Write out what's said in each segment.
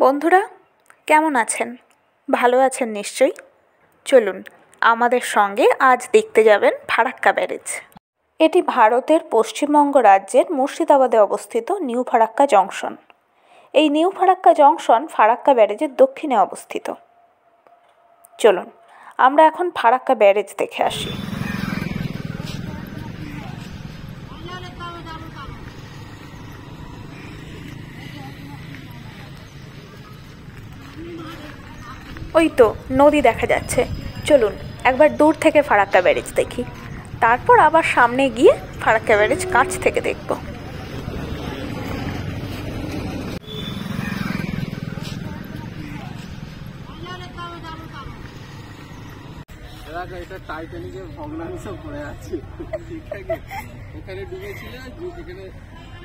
বন্ধুরা কেমন আছেন? ভালো আছেন নিশ্চয়ই। চলুন আমাদের সঙ্গে আজ দেখতে যাবেন ফারাক্কা ব্যারেজ। এটি ভারতের পশ্চিমবঙ্গ রাজ্যের মুর্শিদাবাদে অবস্থিত নিউ ফারাক্কা জংশন। এই নিউ ফারাক্কা জংশন ফারাক্কা ব্যারেজের দক্ষিণে অবস্থিত। চলুন আমরা এখন ফারাক্কা ব্যারেজ দেখে আসি। ওই তো নদী দেখা যাচ্ছে। চলুন একবার দূর থেকে ফারাক্কা ব্যারেজ দেখি, তারপর আবার সামনে গিয়ে ফারাক্কা ব্যারেজ কাছ থেকে দেখব। এটা টাইটানিকের ভগ্নাংশ পড়ে আছে। ওখানে ডুবেছিল, এখানে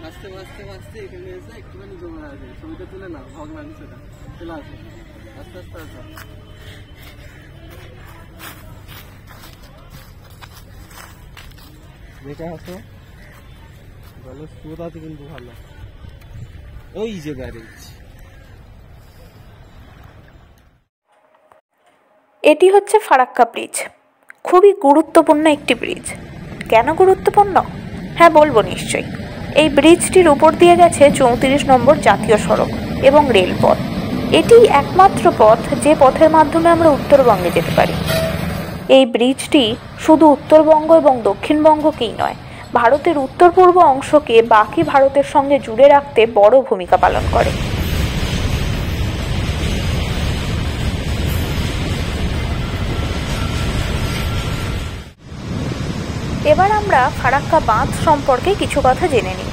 ভাসতে ভাসতে ভাসতে এখানে এসে একটুখানি জমে আছে। ছবিটা তুলে না, ভগ্নাংশটা চলে আসে আস্তে আস্তে আসে। দেখে আসো, জলের স্রোত আছে কিন্তু ভালো। ওই যে ব্যারেজ, এটি হচ্ছে ফারাক্কা ব্রিজ। খুবই গুরুত্বপূর্ণ একটি ব্রিজ। কেন গুরুত্বপূর্ণ? হ্যাঁ বলবো নিশ্চয়ই। এই ব্রিজটির উপর দিয়ে গেছে 34 নম্বর জাতীয় সড়ক এবং রেলপথ। এটি একমাত্র পথ যে পথের মাধ্যমে আমরা উত্তরবঙ্গে যেতে পারি। এই ব্রিজটি শুধু উত্তরবঙ্গ এবং দক্ষিণবঙ্গকেই নয়, ভারতের উত্তর পূর্ব অংশকে বাকি ভারতের সঙ্গে জুড়ে রাখতে বড় ভূমিকা পালন করে। এবার আমরা ফারাক্কা বাঁধ সম্পর্কে কিছু কথা জেনে নিই।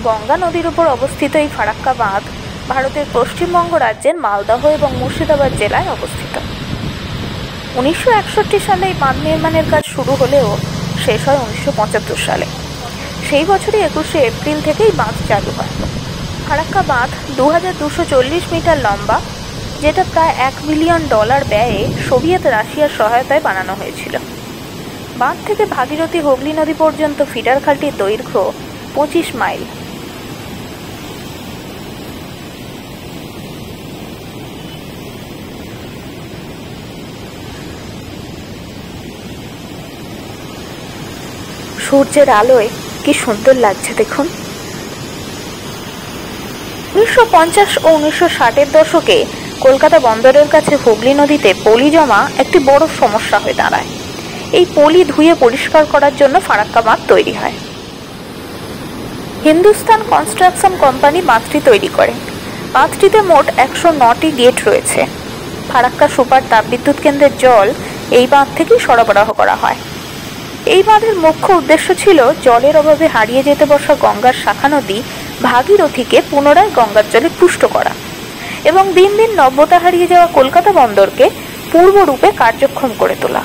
গঙ্গা নদীর উপর অবস্থিত এই ফারাক্কা বাঁধ ভারতের পশ্চিমবঙ্গ রাজ্যের মালদহ এবং মুর্শিদাবাদ জেলায় অবস্থিত। 1961 সালে এই বাঁধ নির্মাণের কাজ শুরু হলেও শেষ হয় 1975 সালে। সেই বছরই 21শে এপ্রিল থেকেই বাঁধ চালু হয়। ফারাক্কা বাঁধ 2240 মিটার লম্বা, যেটা প্রায় $1 বিলিয়ন ব্যয়ে সোভিয়েত রাশিয়ার সহায়তায় বানানো হয়েছিল। বাঁধ থেকে ভাগীরথী হুগলি নদী পর্যন্ত ফিডার খালটির দৈর্ঘ্য 25 মাইল। সূর্যের আলোয় কি সুন্দর লাগছে দেখুন। 1950 ও 1960-এর দশকে কলকাতা বন্দরের কাছে হুগলি নদীতে পলি জমা একটি বড় সমস্যা হয়ে দাঁড়ায়। এই পলি ধুয়ে পরিষ্কার করার জন্য ফারাক্কা বাঁধ তৈরি হয়। হিন্দুস্তান কনস্ট্রাকশন কোম্পানি বাঁধটি তৈরি করে। বাঁধটিতে মোট 109টি গেট রয়েছে। ফারাক্কা সুপার তাপবিদ্যুৎ কেন্দ্রের জল এই বাঁধ থেকেই সরবরাহ করা হয়। এই বাঁধের মুখ্য উদ্দেশ্য ছিল জলের অভাবে হারিয়ে যেতে বসা গঙ্গার শাখা নদী ভাগীরথীকে পুনরায় গঙ্গার জলে পুষ্ট করা এবং দিন দিন নব্যতা হারিয়ে যাওয়া কলকাতা বন্দরকে পূর্বরূপে কার্যক্ষম করে তোলা।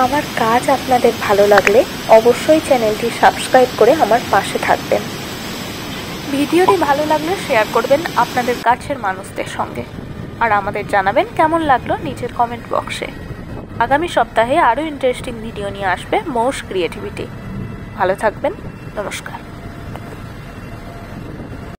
আমার কাজ আপনাদের ভালো লাগলে অবশ্যই চ্যানেলটি সাবস্ক্রাইব করে আমার পাশে থাকবেন। ভিডিওটি ভালো লাগলে শেয়ার করবেন আপনাদের কাছের মানুষদের সঙ্গে, আর আমাদের জানাবেন কেমন লাগলো নিচের কমেন্ট বক্সে। আগামী সপ্তাহে আরও ইন্টারেস্টিং ভিডিও নিয়ে আসবে মোষ ক্রিয়েটিভিটি। ভালো থাকবেন, নমস্কার।